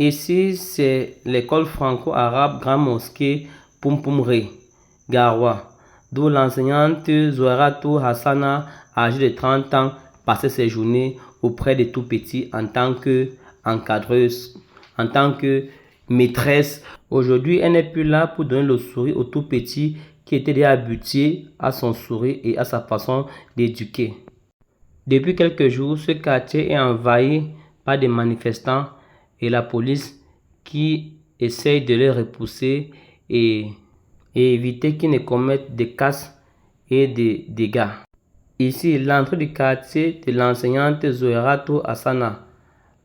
Ici, c'est l'école franco-arabe Grand Mosquée Pumpumre, Garoua, d'où l'enseignante Zohratou Hassana, âgée de 30 ans, passait ses journées auprès des tout-petits en tant qu'encadreuse, en tant que maîtresse. Aujourd'hui, elle n'est plus là pour donner le sourire aux tout-petits qui étaient déjà habitués à son sourire et à sa façon d'éduquer. Depuis quelques jours, ce quartier est envahi par des manifestants et la police qui essaye de les repousser et éviter qu'ils ne commettent des casses et des dégâts. Ici, l'entrée du quartier de l'enseignante Zohratou Hassana,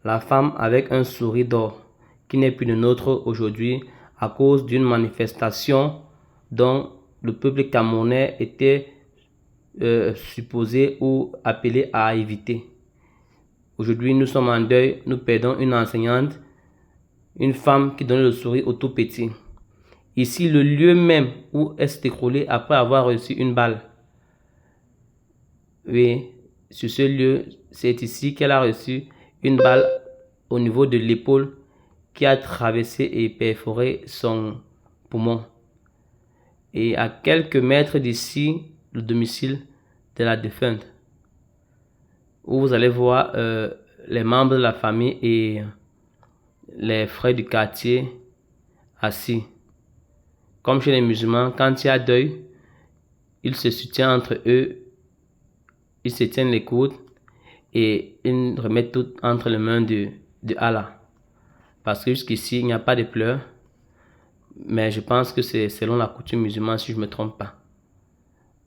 la femme avec un sourire d'or, qui n'est plus de nôtre aujourd'hui à cause d'une manifestation dont le peuple camerounais était supposé ou appelé à éviter. Aujourd'hui, nous sommes en deuil, nous perdons une enseignante, une femme qui donne le sourire aux tout petits. Ici, le lieu même où elle s'est écroulée après avoir reçu une balle. Oui, sur ce lieu, c'est ici qu'elle a reçu une balle au niveau de l'épaule qui a traversé et perforé son poumon. Et à quelques mètres d'ici, le domicile de la défunte, où vous allez voir les membres de la famille et les frères du quartier assis. Comme chez les musulmans, quand il y a deuil, ils se soutiennent entre eux, ils se tiennent les coudes et ils remettent tout entre les mains de Allah. Parce que jusqu'ici, il n'y a pas de pleurs, mais je pense que c'est selon la coutume musulmane, si je ne me trompe pas.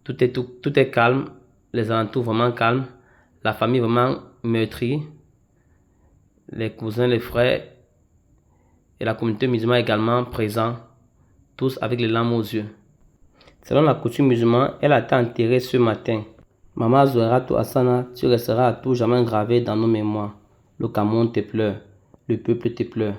Tout est calme, les alentours vraiment calmes, la famille vraiment meurtrie, les cousins, les frères et la communauté musulmane également présents, tous avec les larmes aux yeux. Selon la coutume musulmane, elle a été enterrée ce matin. Maman Zohratou Hassana, tu resteras à tout jamais gravé dans nos mémoires. Le Cameroun te pleure, le peuple te pleure.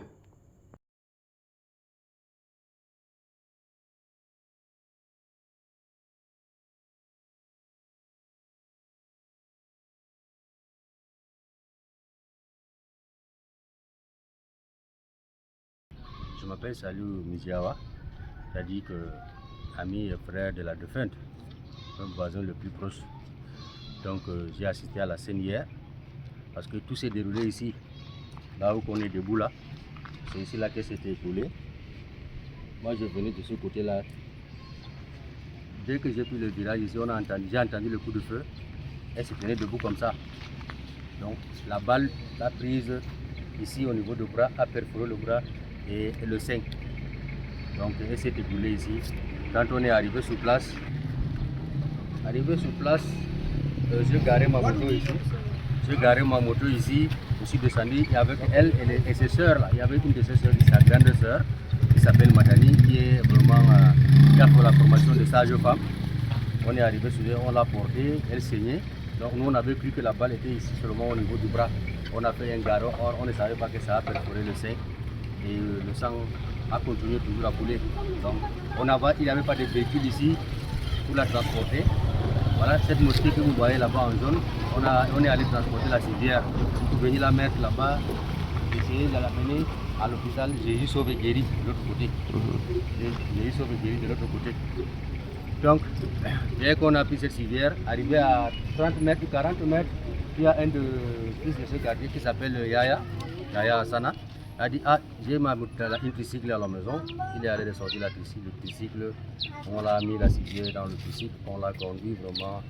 Je m'appelle Salou Miziawa, c'est-à-dire que ami et frère de la défunte, un voisin le plus proche. Donc j'ai assisté à la scène hier, parce que tout s'est déroulé ici, là où on est debout là. C'est ici là que c'était écoulé. Moi je venais de ce côté-là. Dès que j'ai pris le virage ici, j'ai entendu le coup de feu. Elle se tenait debout comme ça. Donc la balle l'a prise ici au niveau du bras, a perforé le bras et le sein. Donc elle s'est écoulée ici. Quand on est arrivé sur place, j'ai garé ma moto ici. Je suis descendu et avec elle et ses soeurs là. Il y avait une de ses soeurs, sa grande soeur, qui s'appelle Madani, qui est vraiment qui a fait la formation de sage-femme. On est arrivé sur elle, on l'a portée, elle saignait. Donc nous on avait cru que la balle était ici seulement au niveau du bras. On a fait un garrot, or on ne savait pas que ça a perforé le sein. Et le sang a continué toujours à couler. Donc il n'y avait pas de véhicule ici pour la transporter. Voilà cette mosquée que vous voyez là-bas en zone, on est allé transporter la civière pour venir la mettre là-bas, essayer de la mener à l'hôpital Jésus Sauve et Guéri de l'autre côté. Jésus Sauve et Guéri de l'autre côté. Donc, dès qu'on a pris cette civière, arrivé à 30 mètres ou 40 mètres, il y a un de fils de ce quartier qui s'appelle Yaya Hassana. Il a dit, j'ai une tricycle à la maison. Il est allé sortir le tricycle. On l'a mis la civière dans le tricycle. On l'a conduit vraiment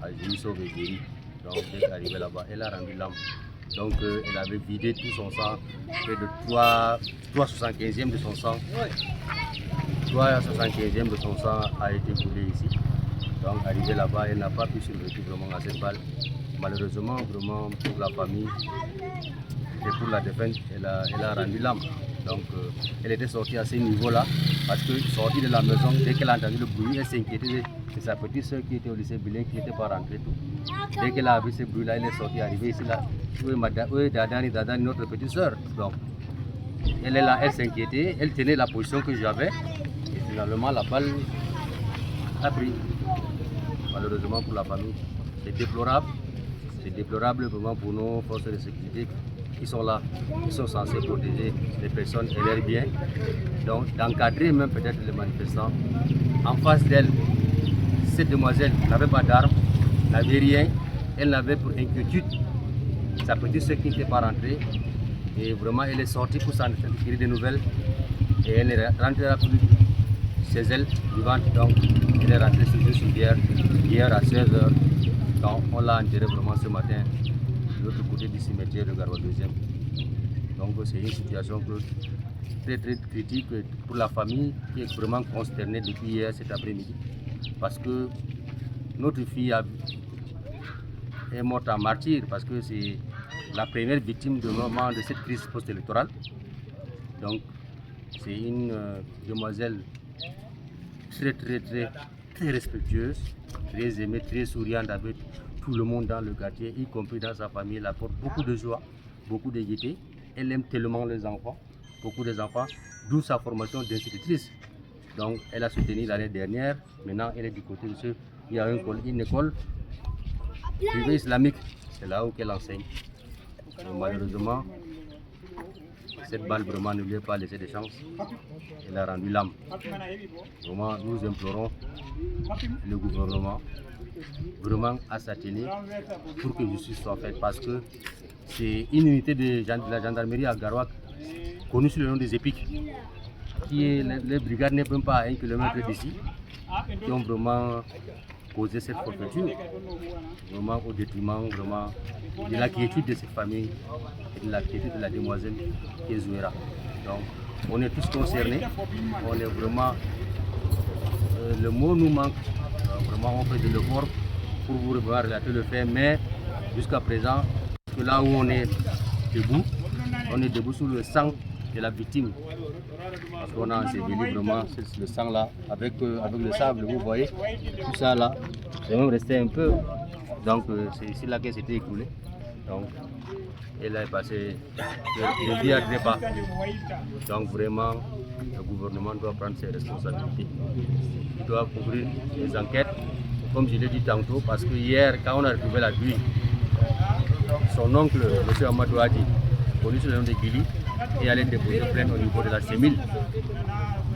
à Jésus Sauve et Guéri. Donc, dès qu'elle est arrivée là-bas, elle a rendu l'âme. Donc, elle avait vidé tout son sang, près de 3/75e de son sang. 3/75e de son sang a été coulé ici. Donc, arrivée là-bas, elle n'a pas pu survivre vraiment à cette balle. Malheureusement, vraiment, pour la famille, et pour la défunte, elle a rendu l'âme. Donc elle était sortie à ce niveau-là, parce que sortie de la maison, dès qu'elle a entendu le bruit, elle s'inquiétait de sa petite soeur qui était au lycée Bélin, qui n'était pas rentrée tout. Dès qu'elle a vu ce bruit-là, elle est sortie, arrivée ici là. Oui, Dadani, notre petite soeur. Donc elle est là, elle s'inquiétait, elle tenait la position que j'avais, et finalement la balle a pris. Malheureusement pour la famille, c'est déplorable. C'est déplorable vraiment pour nos forces de sécurité qui sont là, qui sont censés protéger les personnes et leurs biens, donc d'encadrer même peut-être les manifestants. En face d'elle, cette demoiselle n'avait pas d'armes, n'avait rien, elle n'avait pour inquiétude sa petite soeur qui n'était pas rentrée, et vraiment elle est sortie pour s'en tirer des nouvelles, et elle est rentrée plus chez elle vivante, donc elle est rentrée hier à 16h, donc on l'a enterrée vraiment ce matin de l'autre côté du cimetière de Garoua 2e. Donc c'est une situation très critique pour la famille qui est vraiment consternée depuis hier cet après-midi, parce que notre fille est morte en martyr, parce que c'est la première victime de moment de cette crise post-électorale. Donc c'est une demoiselle très respectueuse, très aimée, très souriante avec tout le monde dans le quartier, y compris dans sa famille. Elle apporte beaucoup de joie, beaucoup de gaieté. Elle aime tellement les enfants, beaucoup des enfants, d'où sa formation d'institutrice. Donc elle a soutenu l'année dernière, maintenant elle est du côté de ceux. Il y a une école privée islamique, c'est là où elle enseigne. Donc, malheureusement, cette balle vraiment ne lui a pas laissé de chance. Elle a rendu l'âme. Vraiment, nous implorons le gouvernement vraiment à s'atteler pour que justice soit faite, parce que c'est une unité de la gendarmerie à Garoua connue sous le nom des épiques, qui est les brigades n'est même pas à 1 km d'ici, qui ont vraiment causé cette forfaiture, vraiment au détriment vraiment de la quiétude de cette famille et de la quiétude de la demoiselle qui est Zouera. Donc on est tous concernés, on est vraiment, le mot nous manque, vraiment on fait de l'effort pour vous relater le fait, mais jusqu'à présent, que là où on est debout sous le sang de la victime, parce qu'on a enseveli vraiment le sang là, avec le sable, vous voyez, tout ça là, c'est même resté un peu, donc c'est ici là qu'elle s'était écoulée, donc elle est passée, le vie à trépas, donc vraiment le gouvernement doit prendre ses responsabilités, il doit couvrir les enquêtes, comme je l'ai dit tantôt, parce que hier quand on a retrouvé la nuit, son oncle, M. Amadou Hadi, connu sous le nom de Guili, et allait déposer plainte au niveau de la CEMIL,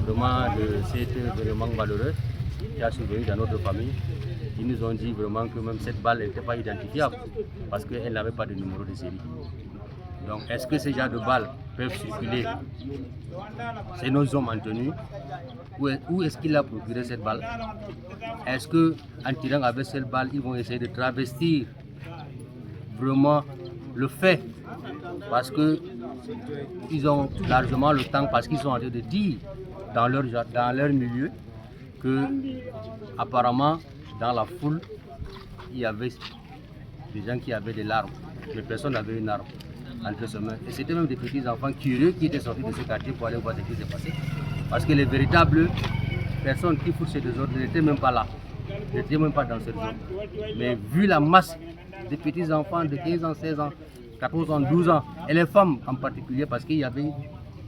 vraiment de cet événement malheureux qui a survenu dans notre famille. Ils nous ont dit vraiment que même cette balle n'était pas identifiable parce qu'elle n'avait pas de numéro de série. Donc est-ce que ces genres de balles peuvent circuler? C'est nos hommes en tenue. Où est-ce qu'il a procuré cette balle? Est-ce qu'en tirant avec cette balle, ils vont essayer de travestir vraiment le fait, parce qu'ils ont largement le temps, parce qu'ils sont en train de dire dans leur milieu que apparemment dans la foule il y avait des gens qui avaient des larmes, mais personne n'avait une arme entre ses mains, et c'était même des petits enfants curieux qui étaient sortis de ce quartier pour aller voir ce qui s'est passé, parce que les véritables personnes qui foutent ces désordres n'étaient même pas là, n'étaient même pas dans cette zone, mais vu la masse des petits enfants de 15 ans, 16 ans, 14 ans, 12 ans, et les femmes en particulier, parce qu'il y avait une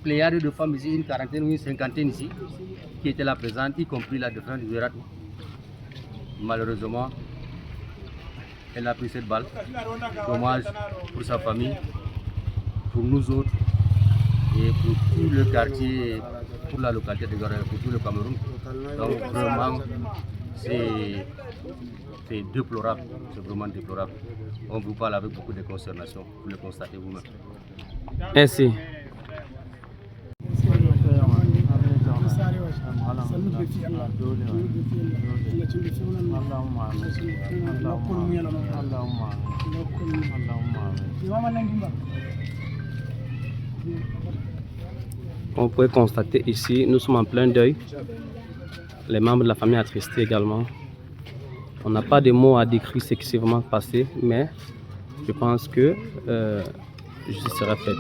pléiade de femmes ici, une quarantaine ou une cinquantaine ici, qui étaient là présentes, y compris la défense du Zouera. Malheureusement, elle a pris cette balle. Dommage pour sa famille, pour nous autres, et pour tout le quartier, pour la localité de Garoua, pour tout le Cameroun. Donc vraiment, c'est déplorable, c'est vraiment déplorable. On vous parle avec beaucoup de consternation, vous le constatez vous-même. Merci. On peut constater ici, nous sommes en plein deuil. Les membres de la famille attristés également. On n'a pas de mots à décrire ce qui s'est vraiment passé, mais je pense que justice sera faite.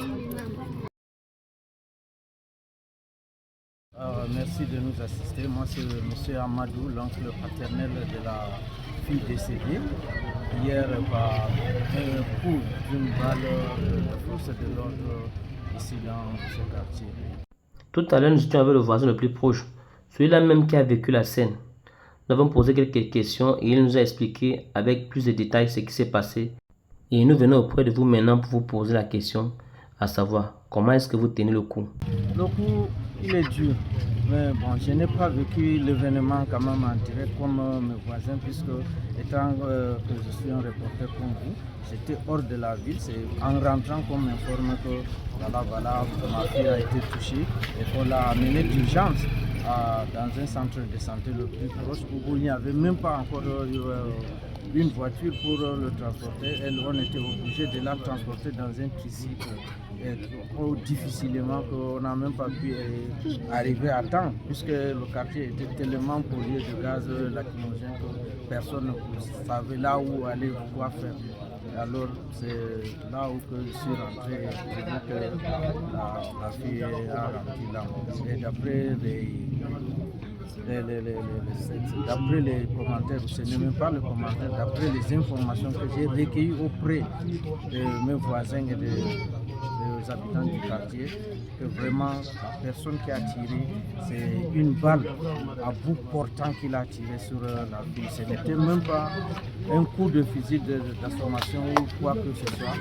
Merci de nous assister. Moi, c'est M. Amadou, l'oncle paternel de la fille décédée hier par un coup d'une balle de force de l'ordre ici dans ce quartier. Tout à l'heure, nous étions avec le voisin le plus proche, celui-là même qui a vécu la scène. Nous avons posé quelques questions et il nous a expliqué avec plus de détails ce qui s'est passé. Et nous venons auprès de vous maintenant pour vous poser la question, à savoir, comment est-ce que vous tenez le coup? Le coup, il est dur. Mais bon, je n'ai pas vécu l'événement quand même en direct comme mes voisins, puisque étant que je suis un reporter comme vous, j'étais hors de la ville. C'est en rentrant qu'on m'informe que voilà, ma fille a été touchée et qu'on l'a amenée d'urgence dans un centre de santé le plus proche où il n'y avait même pas encore une voiture pour le transporter. On était obligé de la transporter dans un tricycle difficilement qu'on n'a même pas pu arriver à temps, puisque le quartier était tellement pollué de gaz lacrymogène que personne ne savait là où aller ou quoi faire. Alors c'est là où que je suis rentré et j'ai vu que la fille a rempli la mort. Et d'après les commentaires, ce n'est même pas les commentaires, d'après les informations que j'ai recueillies auprès de mes voisins et des habitants du quartier, que vraiment la personne qui a tiré, c'est une balle à bout portant qu'il a tiré sur la fille. Ce n'était même pas un coup de fusil d'information ou quoi que ce soit.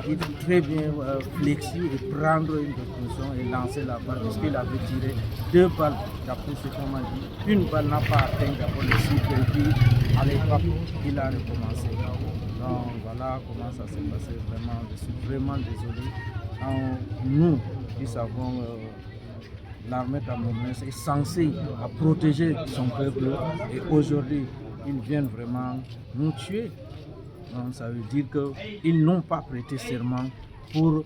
Il peut très bien flexer et prendre une décision et lancer la balle, parce qu'il avait tiré 2 balles, d'après ce qu'on m'a dit. Une balle n'a pas atteint d'abord le cible et puis à l'époque, il a recommencé. Donc voilà comment ça s'est passé. Vraiment, je suis vraiment désolé. Nous qui savons l'armée camerounaise est censée protéger son peuple et aujourd'hui ils viennent vraiment nous tuer. Donc ça veut dire qu'ils n'ont pas prêté serment pour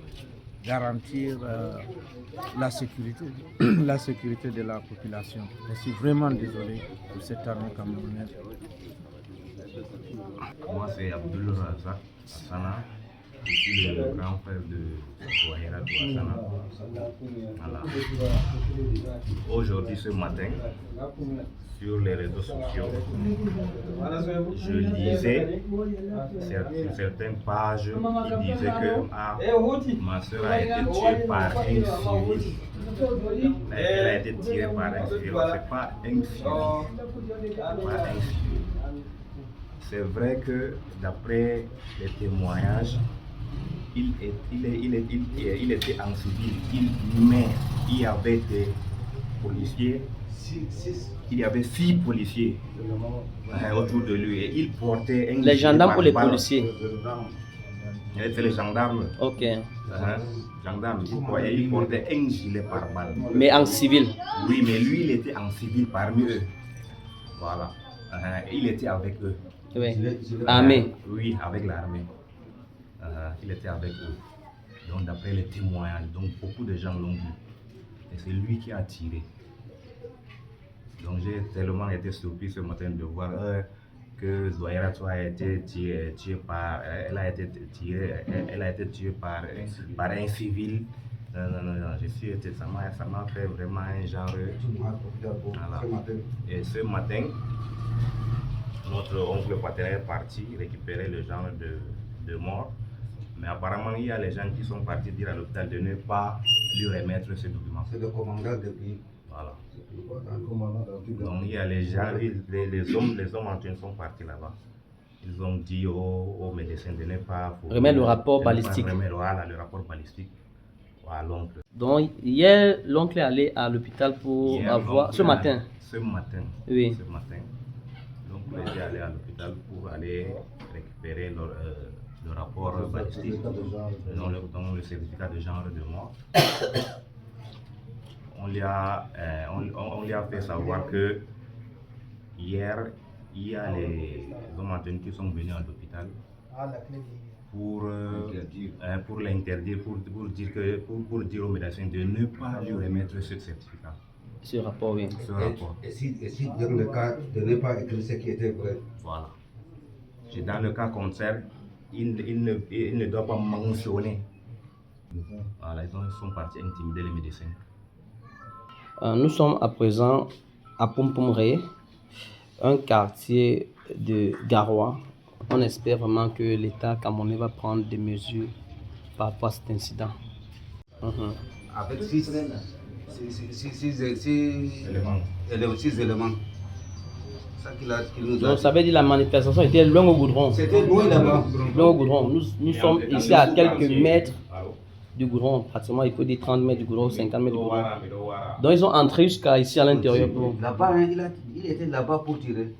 garantir la sécurité de la population. Je suis vraiment désolé pour cette armée camerounaise. Moi, c'est Abdul Razak Sana. Je suis le grand frère de Zouahira Touassana. Voilà. Aujourd'hui, ce matin, sur les réseaux sociaux, je lisais sur certaines pages qui disaient que ma soeur a été tuée par un civil. Elle a été tirée par un civil. Ce n'est pas un civil. C'est vrai que d'après les témoignages, il était en civil, mais il y avait des policiers, il y avait 6 policiers autour de lui et il portait un gilet. Les gendarmes ou les policiers? C'est les gendarmes. Ok. Gendarmes, vous voyez, il portait un gilet par balle. Mais en civil? Oui, mais lui, il était en civil parmi eux. Voilà. Il était avec eux. Oui. Armée? Oui, avec l'armée. Il était avec eux. Donc d'après les témoignages, donc beaucoup de gens l'ont vu. Et c'est lui qui a tiré. Donc j'ai tellement été surpris ce matin de voir que Zouahira a été tuée par, elle a été tuée par un civil. Non, je suis été, ça m'a fait vraiment un genre. Voilà. Et ce matin, notre oncle paternel est parti récupérer le genre de mort. Mais apparemment, il y a les gens qui sont partis dire à l'hôpital de ne pas lui remettre ce document. C'est le commandant depuis. Voilà. Donc il y a les gens, les hommes en train sont partis là-bas. Ils ont dit aux médecins de ne pas remettre le rapport balistique. Voilà, le rapport balistique à l'oncle. Donc hier, l'oncle est allé à l'hôpital pour avoir... Ce matin? Ce matin. Oui. Ce matin. L'oncle est allé à l'hôpital pour aller récupérer le rapport balistique, donc le certificat de genre de mort. On lui a fait savoir que hier, il y a les hommes en tenue qui sont venus à l'hôpital pour l'interdire, pour dire aux médecins de ne pas lui remettre ce certificat. Ce rapport, oui. Ce rapport. Et si dans le cas de ne pas écrire ce qui était vrai. Voilà. Dans le cas contraire, il ne doit pas mentionner. Voilà, ils sont partis intimider les médecins. Nous sommes à présent à Pompomré, un quartier de Garoua. On espère vraiment que l'État camerounais va prendre des mesures par rapport à cet incident. Avec 6 éléments. ça qu'il nous a Donc dit. ça veut dire la manifestation était loin au goudron. C'était loin là-bas. Loin au goudron. Nous sommes ici à quelques mètres du goudron, pratiquement il faut dire 30 mètres du goudron, 50 mètres du goudron. Donc ils sont entrés jusqu'à ici à l'intérieur pour... Là-bas, hein, il était là-bas pour tirer,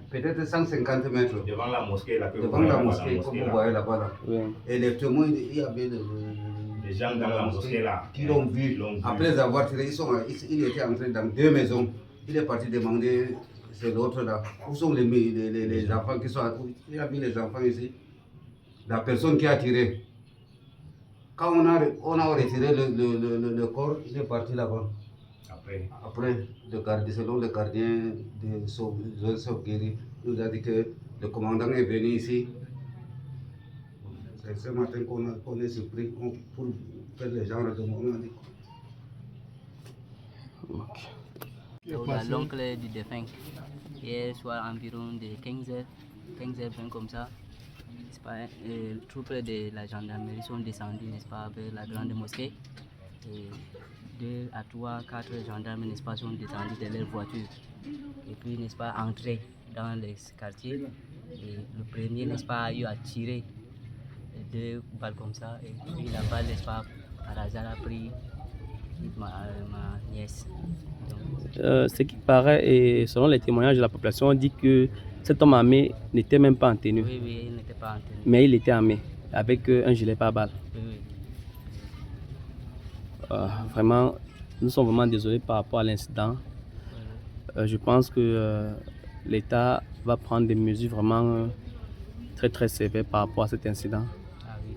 peut-être 150 mètres. Devant la mosquée, là, que vous Devant voyez la là-bas, mosquée, comme vous voyez là-bas. Là. Oui. Et les témoins, il y avait les gens dans la mosquée là qui l'ont vu. Après avoir tiré, il était entré dans 2 maisons. Il est parti demander, c'est l'autre là, où sont les enfants qui sont... Il a vu les enfants ici. La personne qui a tiré. Quand on a retiré le corps, il est parti là-bas. Après, selon le gardien de Sauve-Guéry, il nous a dit que le commandant est venu ici. C'est ce matin qu'on est surpris pour faire les gens de moment. L'oncle du défunt, hier soir environ de 15h20 comme ça, n'est-ce pas, les troupes de la gendarmerie sont descendus, n'est-ce pas, vers la grande mosquée. Et 2 à 3, 4 gendarmes, n'est-ce pas, sont descendus de leur voiture. Et puis, n'est-ce pas, entrés dans les quartiers. Et le premier, n'est-ce pas, a eu à tirer 2 balles comme ça. Et puis la balle, n'est-ce pas, par hasard a pris ma nièce. Ce qui paraît, et selon les témoignages de la population, on dit que cet homme armé n'était même pas en tenue. Oui, il n'était pas en tenue. Mais il était armé, avec un gilet pare-balles. Oui. Vraiment, nous sommes vraiment désolés par rapport à l'incident. Je pense que l'État va prendre des mesures vraiment très sévères par rapport à cet incident. Ah, oui.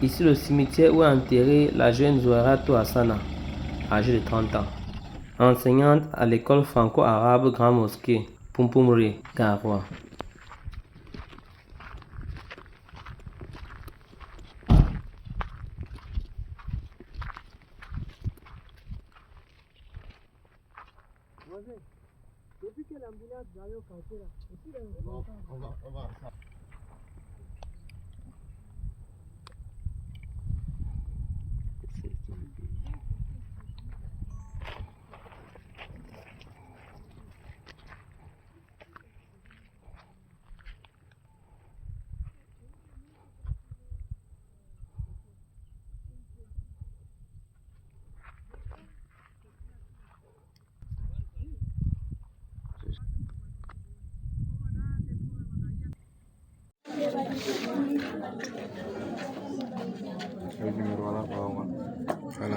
Ici, le cimetière où est enterrée la jeune Zouarato Hassana, âgée de 30 ans, enseignante à l'école franco-arabe Grand Mosquée, Pumpumri, Garoua. Voilà.